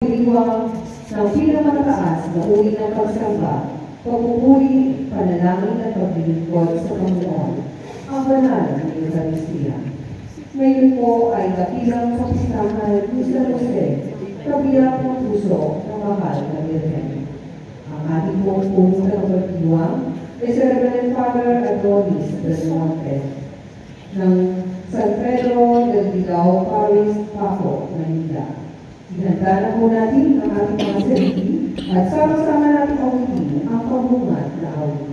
Pagdiriwang ng pinakamataas na uri ng pagsamba, pagpupuri, panalangin at paglilingkod sa Panginoon, ang banal ng Eucharistia. Ngayon po ay kabilang sa pistahan ni San Jose, kabilang ng puso ng mahal na Birhen. Ang ating buong puno ng pagdiwang ay si Reverend Father Adonis Del Monte ng San Pedro del Bilao Parish, Paco, Manila. Ihanda na po natin ang ating mga sarili at sama-sama natin awitin ang pambungat na awit.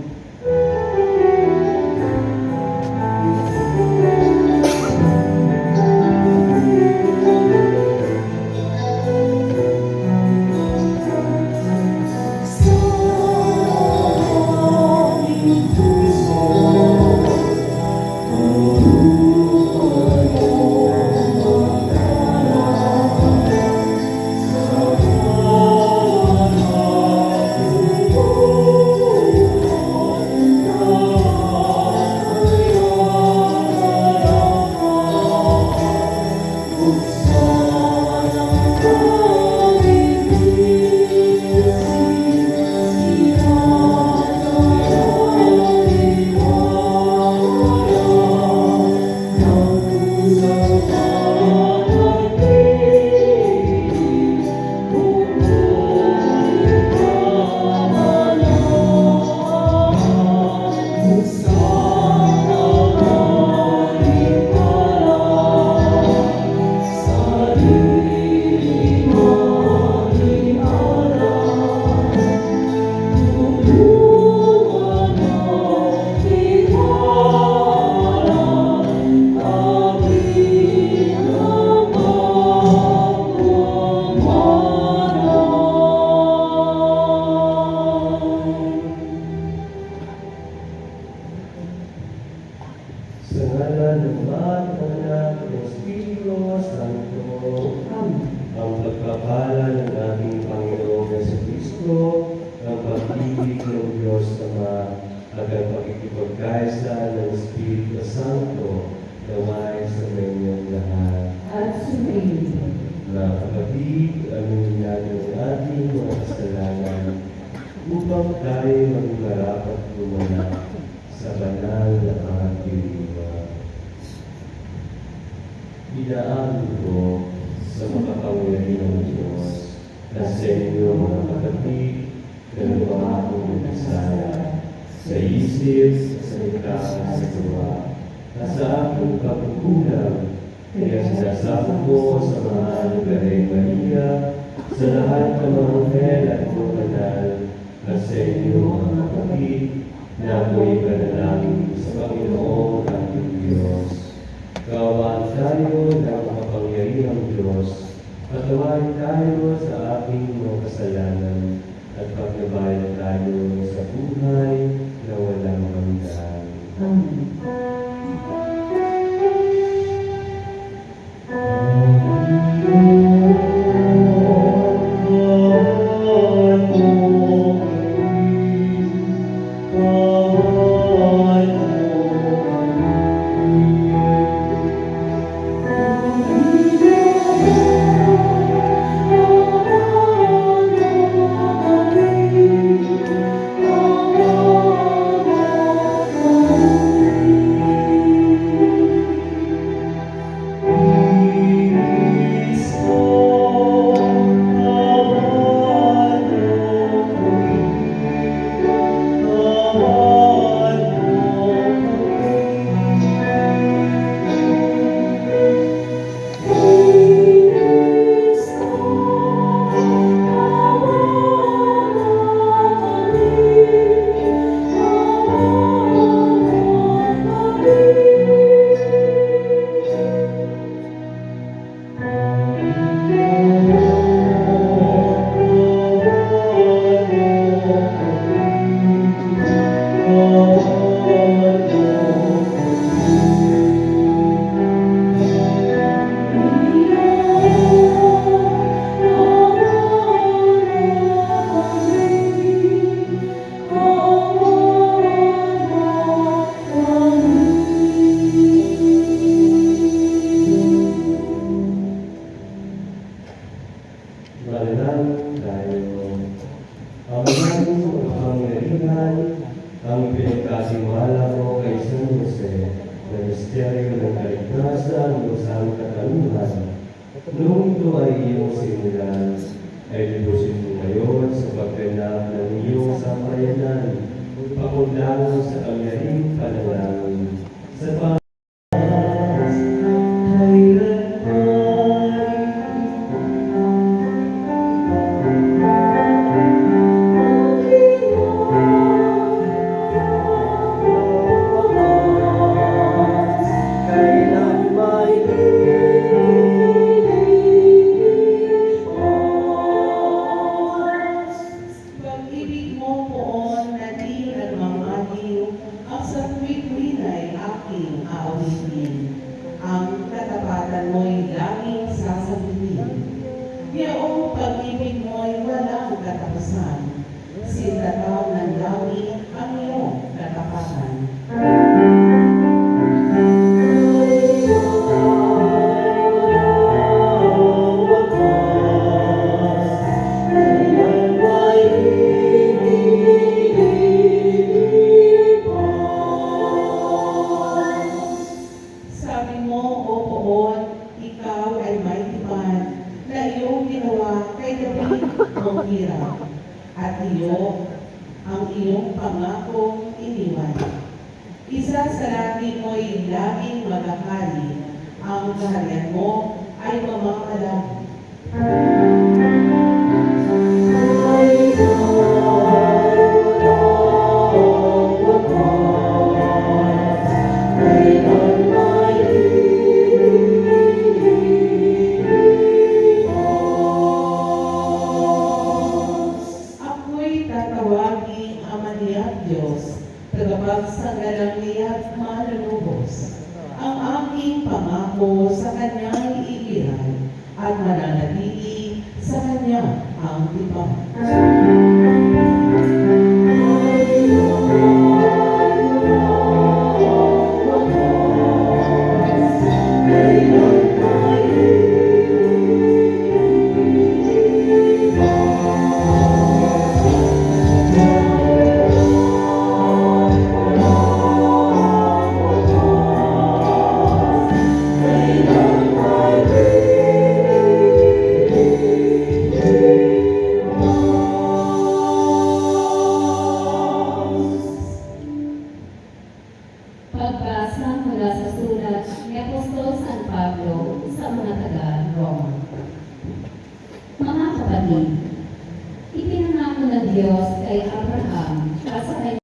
Sa ngalan ng Ama, ng Anak, ng Espiritu Santo. Ang pagpapala ng ating Panginoong Jesucristo, ang pag-ibig ng Diyos Ama, at ang pakikipagkaisa ng Espiritu Santo, naway sa inyong lahat. At sumayin. Mga kapatid, aminin natin ang ating mga kasalanan upang tayo maging marapat gumanap sa banal na pagdiriwang. Idaan ko sa makapangyarihang Diyos na sa inyo mga kapatid, dalawa akong nagkasala sa isip, sa salita, sa gawa, at sa aking pagkukulang. Kaya sinasabi ko sa mahal na Birhen Maria, sa lahat ng mga anghel at mga banal, at sa inyo mga kapatid, na ako'y panalangin sa Panginoon ating Diyos. Gawaan tayo ng makapangyarihang Diyos, patawarin tayo sa ating mga kasalanan, at pagnabayan tayo sa buhay na walang hanggan. Amen. Manalangin tayo. Amang kapangyarihan, ang pinagkasiwala mo kay San Jose, na misteryo ng kaligtasan o sa katanungan. Nung ito ay iyong simulan, ay libusin mo ngayon sa pagganap ng iyong sambayanan, pakundangan sa kamyaring panalangin. Sa Pag-ibig mo poon na di nagmamaliw, ang sa tuwid-tuwid ay aking aawitin. Ang katapatan mo'y laging sasabihin. Yaong pag-ibig mo'y walang katapusan. Sintataw ng langit ang iyong katapatan. Sabi mo, O Poon, ikaw ay may tipan na iyong ginawa kay David mong hirap. At iyo ang iyong pangakong iniwan. Isa sa langit mo'y laging magakali. Ang kaharian mo ay mamamalagi. Ako'y tatawagin Ama niya't Diyos, tagapagsanggalang niya't malulubos. Ang aking pangako sa Kanya'y iiral, at mananatili sa Kanya ang tipan. Pagbasa mula sa sulat ni Apostol San Pablo sa mga taga-Roma. Mga kapatid, ipinangako ng Diyos kay Abraham at sa kanyang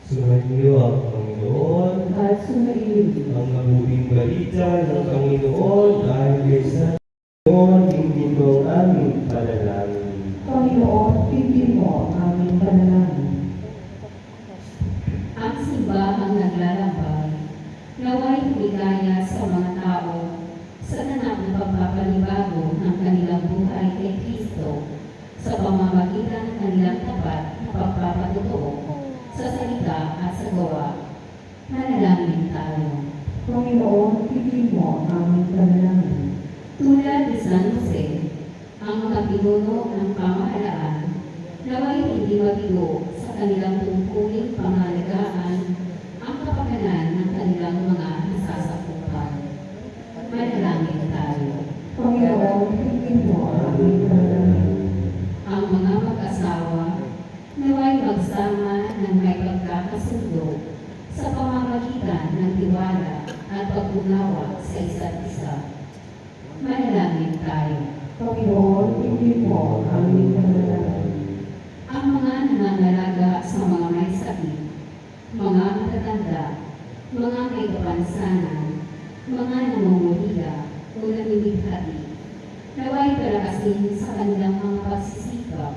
Sumainyo ang Panginoon, At sumailin. ang mabuting balita ng Panginoon dahil kay San Panginoon, hindi mo ang aming panalangin. Panginoon, pipin mo ang aming panalangin. ang simbahang naglalambay, naway humigaya sa mga tao sa ganap na pagpapanibago ng kanilang buhay kay Kristo sa pamamagitan ng kanilang tapat na pagpapatotoo sa salita at sa gawa. Manalangin tayo. Panginoon, pipin mo ang aming panalangin. Tulad ni San Jose, ang mga pinuno ng pamahalaan, naway hindi mabigo sa kanilang tungkuling pangalagaan ang ng tiwala at pag-unawa sa isa't isa. Manalangin tayo. Panginoon, hindi mo ang aming panalangin. Ang mga nangangalaga sa mga may sakit, mga matatanda, mga may kapansanan, mga nangunguliga o namimighati, naway palakasin sa kanilang mga pagsisikap.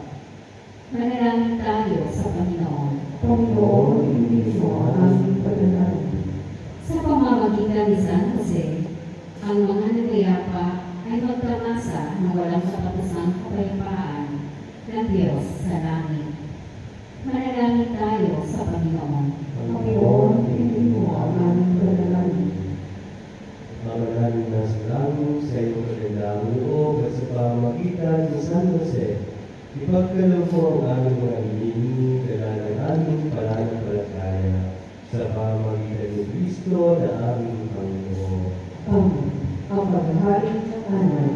Manalangin tayo sa Panginoon. Panginoon, hindi mo ang aming panalangin. Sa pamamagitan ni San Jose, ang mga nagayapa ay magtamasa ng walang katapusang kapayapaan ng Diyos sa langit. Manalangin tayo sa Panginoon. Panginoon, hindi mo ang aming panalangin. Manalangin na sa langit sa iyong kagandang loob at sa pamamagitan ni San Jose, ipagkaloob mo ang aming mga hinihingi, kailangan ng aming pananampalataya sa pamamagitan ni Kristo na aming Panginoon. Amen. Ang paghahari ng anan.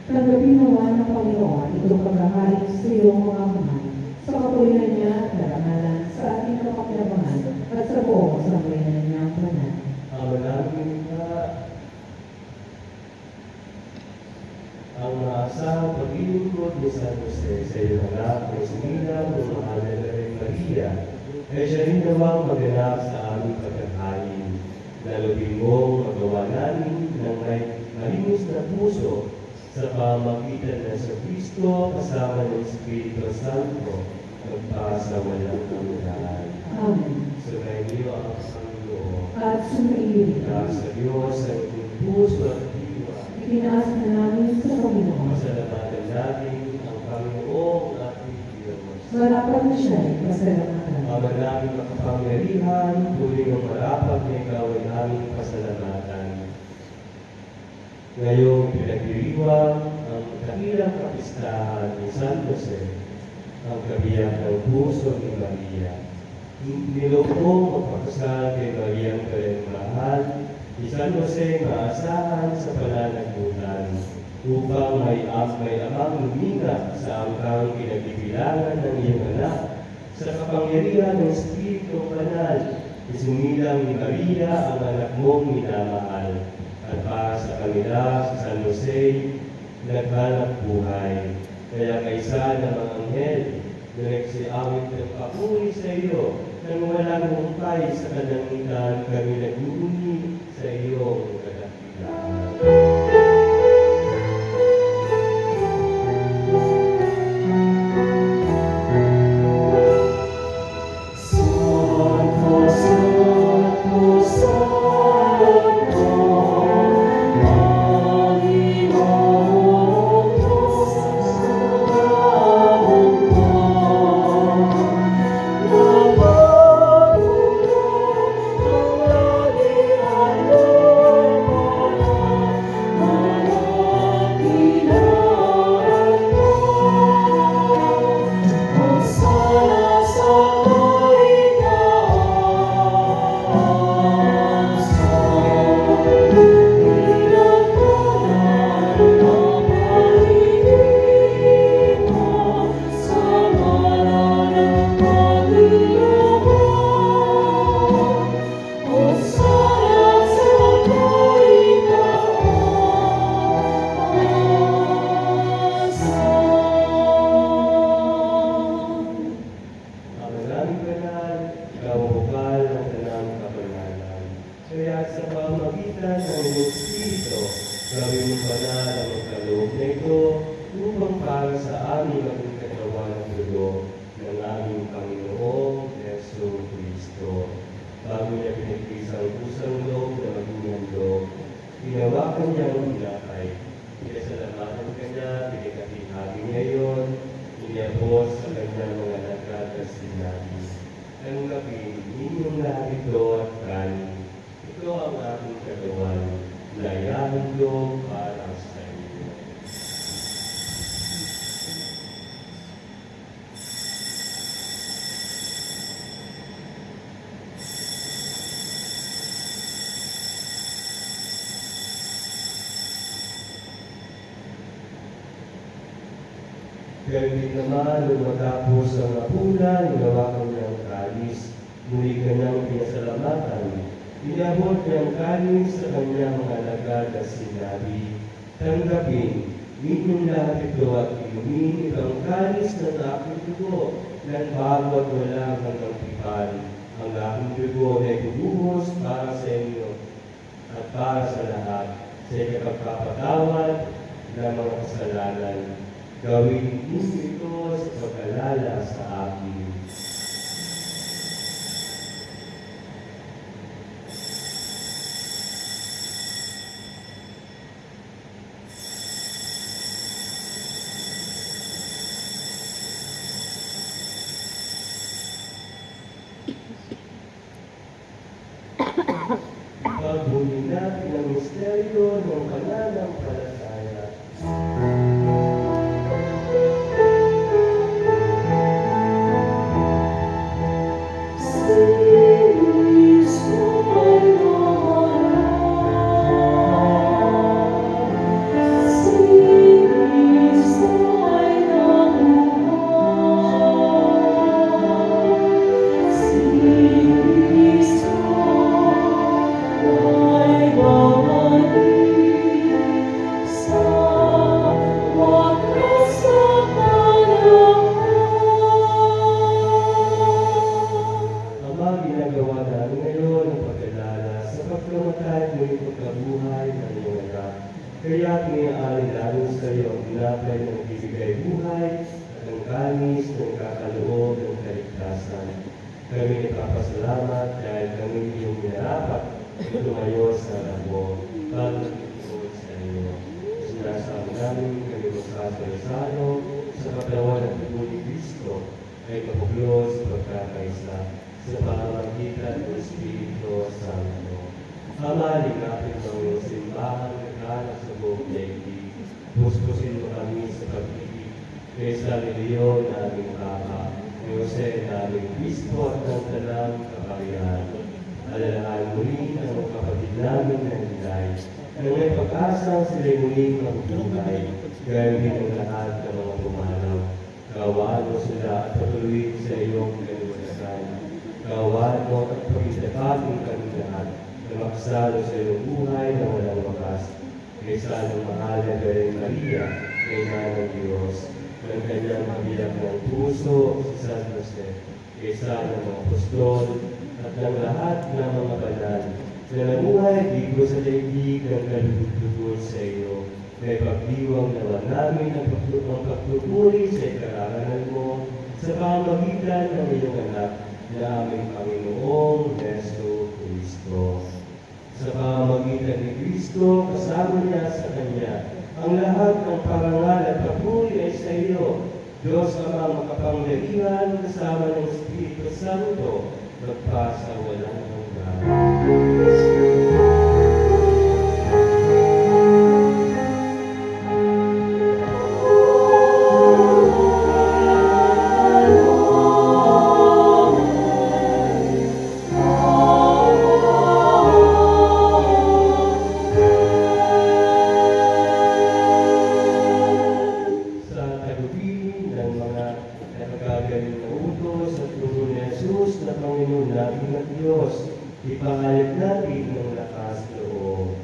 Tanggapin nawa ng Panginoon itong paghahari sa iyong mga mahal, sa kapurihan niya at karangalan, sa ating kapakinabangan, at sa buong sambayanan niyang banal. Manalangin ka ang maasahang paglilingkod ni San Jose sa iyong anak na sumila ng mahal na Maria, ay siya rin nawang maganap sa aming pagkakain. Lalubin mong magawa namin ng may malinis na puso sa pamamagitan ng sa Kristo kasama ng Espiritu Santo, magpasa walang hanggan. Amen. Sumayin niyo ang Panginoon. At sumailit At sa Diyos ang inyong puso at diwa. itinaas na namin sa Panginoon. Pasalamatan natin ang Panginoong ating Diyos. Marapat na siya ay pasalamatan. Ama namin makapangyarihan, tuloy ng marapat na ikaw ay aming pasalamatan. Ngayong pinagdiriwang ang dakilang kapistahan ni San Jose, ang kabiyak ng puso ni Maria. Niloob mong magpakasal kay Mariang Kalenmahal, ni San Jose maasahan sa pananagutan, upang may amang lumingat sa angkang pinagbibilangan ng iyong anak, sa kapangyarihan ng Espiritu Banal, isumilang ni Maria ang anak mong minamahal, At para sa kanila, sa San Jose, naghanap buhay. Kaya kaisa ng mga anghel, nagsiawit ng papuri sa iyo, nang walang humpay sa kalangitan, kami nag-uuni sa iyong kadakilaan. Gawin mo banal ang magkaloob na ito upang para sa aming maging katawan ng dugo ng aming Panginoong Yesu Kristo. Bago niya pinagpisa ang pusang loob na maging handog, hinawakan niya ang hinakay. Pinasalamatan ka niya, pinagkatihagi niya yun, iniabos sa kanyang mga lagad at sinabi, ang gabi, inyong lahat ito at kanin. Ito ang aking katawan, na ihahandog para sa inyo. Ganit naman, nung matapos ang hapunan, hinawakan niya ang kalis, muli kanyang pinasalamatan. Inabot niya ang kalis sa kanyang mga alagad at sinabi, tanggapin, inyong lahat ito at inumin ang kalis ng aking dugo, ng bago at walang hanggang tipan. Ang aking dugo ay bubuhos para sa inyo at para sa lahat, sa ikapagpapatawad ng mga kasalanan. Gawin ninyo ito sa pag-alala sa akin. Pagbuhin natin ang misteryo ng pananampalataya. Kaya piniaalin sa iyo ang tinapay ng ibigay buhay at ang kanis ng kakaloob ng kaligtasan. Kami ipapasalamat dahil kami iyong nirapat at tumayo sa labo. Pagkakituod sa iyo. Sinasama namin kami magkasalo sa katawan at tubo ni Kristo ay mapuglos pagkakaisa sa pamamagitan ng Espiritu Santo. Amaling natin ang iyong simbahan na sa buong daigdig. Puspusin mo kami sa pag-ibig kay San Leon na aming Papa, kay Jose na aming Kristo at ng talang kaparihan. Alalahan muli ang mga kapatid namin na hilay, na may pag-asang sila'y muling magbuhay, gaya din ang lahat ng mga pumanaw. Kawaan mo sila at patuloy sa iyong kaligtasan. Kawaan mo at pag-isapagin kami lahat na maksalo sa iyong buhay na walang kaysa ng mahal na Birhen Maria, na ina ng Diyos, ng kanyang kabiyak ng puso si San Jose, kaysa ng mga apostol, at ng lahat ng mga banal, na namuhay dito sa daigdig ng kalugod-lugod sa iyo, may pagdiwang naman namin ang pagpupuri sa ikarangalan mo sa pamamagitan ng iyong anak na aming Panginoong Yesu Cristo. Sa pamamagitan ni Cristo, kasama niya sa Kanya, ang lahat ng parangal at papuri ay sa iyo, Diyos Amang makapangyarihan, kasama ng Espiritu Santo, magpasa walang hanggan. Ipahayag natin ng lakas loob.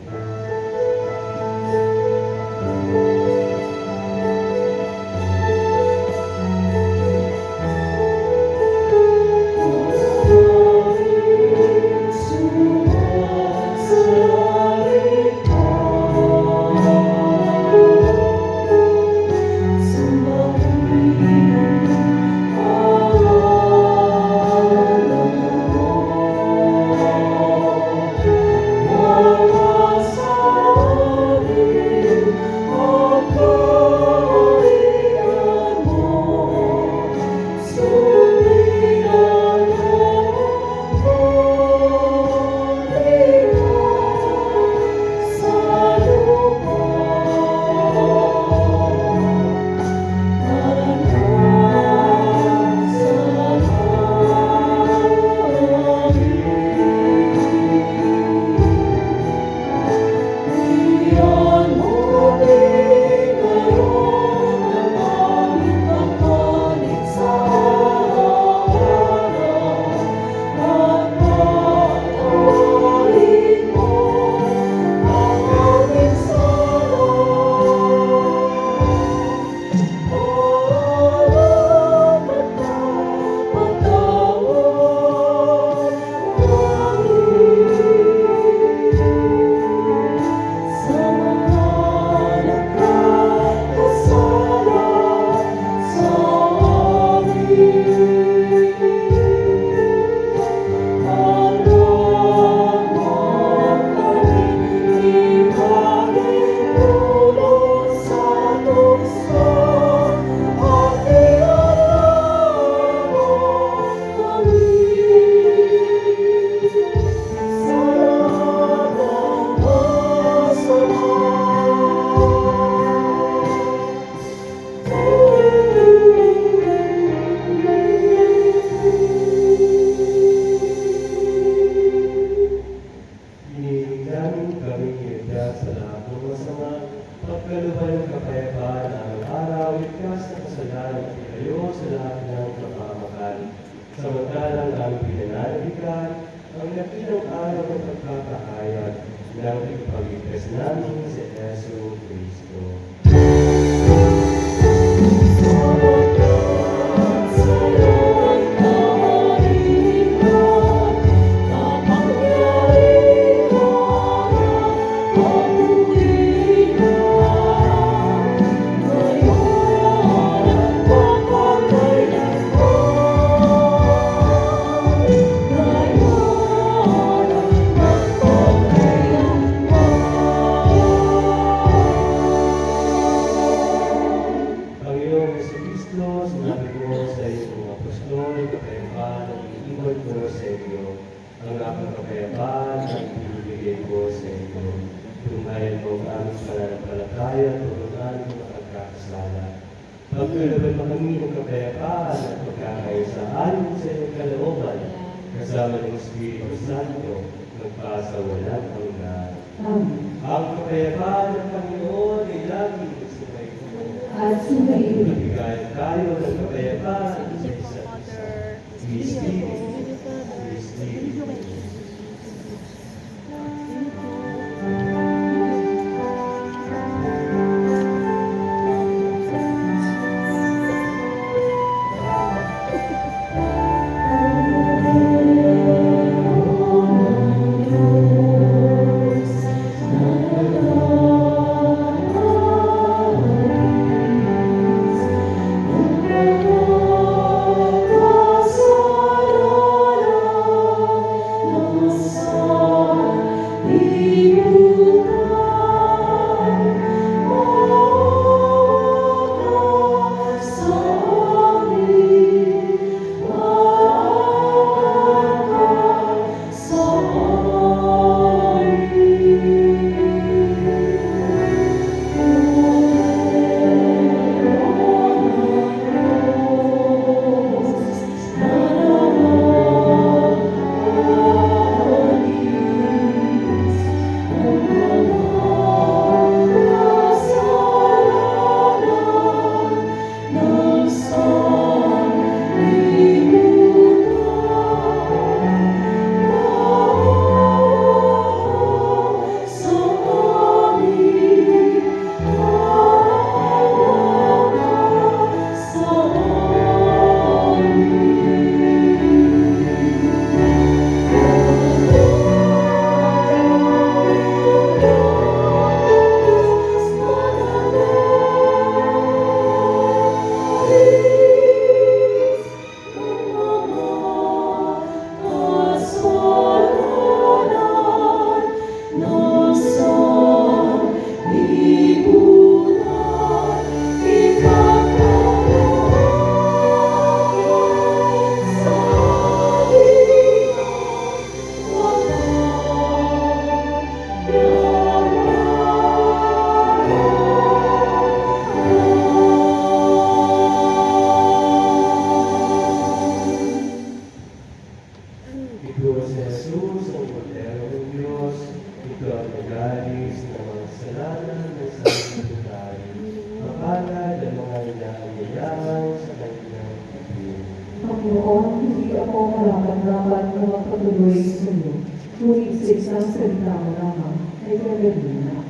Samantalang aming pinananabikan ang nakilang araw ng pagkakahayag ng ipagligtas namin sa Yesu Cristo. Pagkalooban mo kami ng kapayapaan at pagkakaisaan sa iyong kalooban, kasama ng Espiritu Santo, magpasawalan hanggan. Ang kapayapaan ng Panginoon ay laging sumainyo. At sumainyo. Mabigayan tayo ng kapayapaan sa isa't isa. Espiritu, Espiritu. Ikaw si Jesus, ang Kordero ng Diyos, ikaw ang nag-alis ng mga kasalanan ng sanlibutan. Mapalad ang mga inaanyayahan sa kanyang pagkain. Panginoon, hindi ako marapat-dapat na magpatuloy sa iyo. Ngunit sa isang salita mo lamang ay gagawin na ako.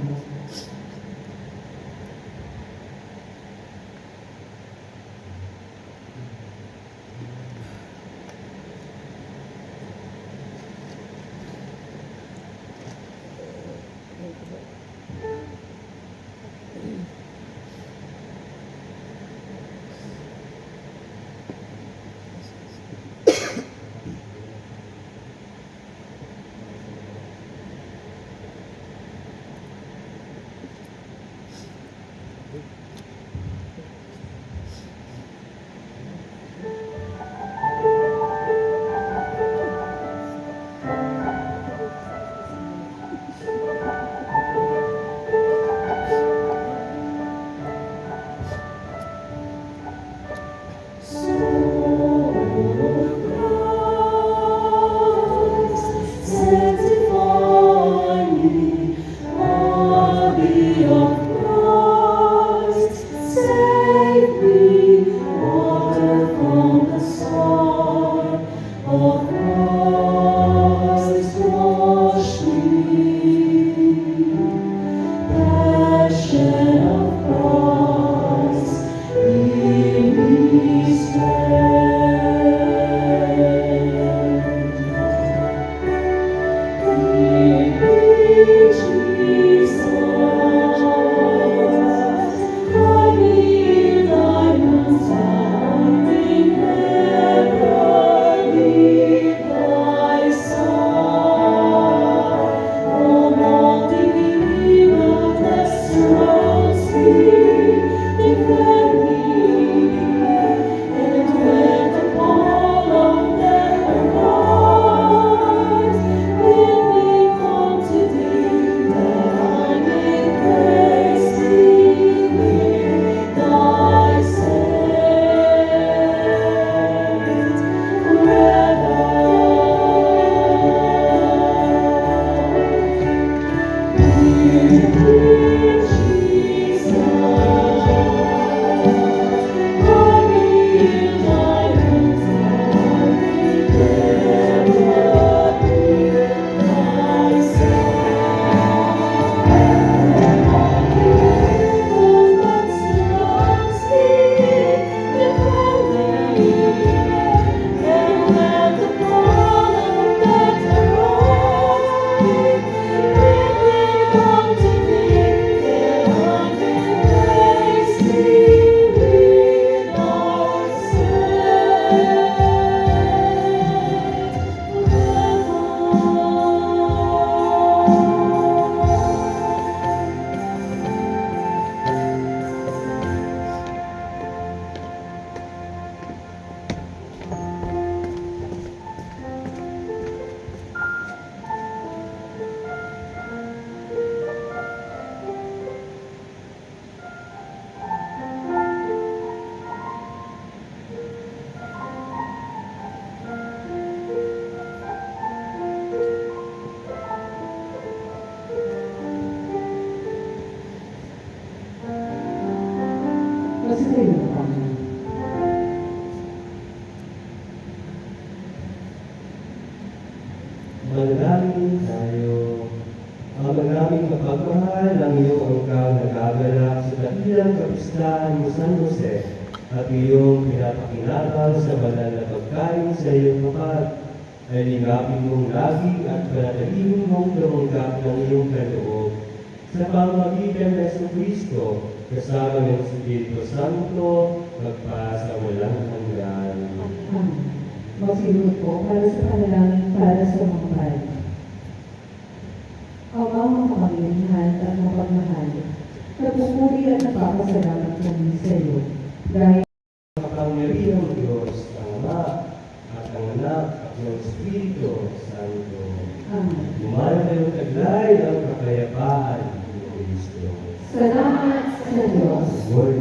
Masalayo kami. Manalangin tayo. Ang maraming mapagmahal ng iyong angkang nagagalak sa dakilang kapistahan mo, San Jose, at iyong pinapakinabang sa banal na pagkain sa iyong kapag, ay lingapin mong lagi at panatilihin mong tumanggap ng iyong kaloob. Sa pamamagitan ng Yesu Kristo, kasama ng Espiritu Santo, magpa sa walang hanggan. Amen. Magsilunod po para sa panalangin para sa mga mahal. Ang mga makapangyarihan at mapagmahal, nagpupuri at nagpapasalamat kami sa iyo dahil Kapangyarihang Diyos, ang Ama, at ang Anak, at ng Espiritu Santo. Amen. Lumayo kayong taglay ang kapayapaan ng Kristo. Salamat sa Diyos. Lord,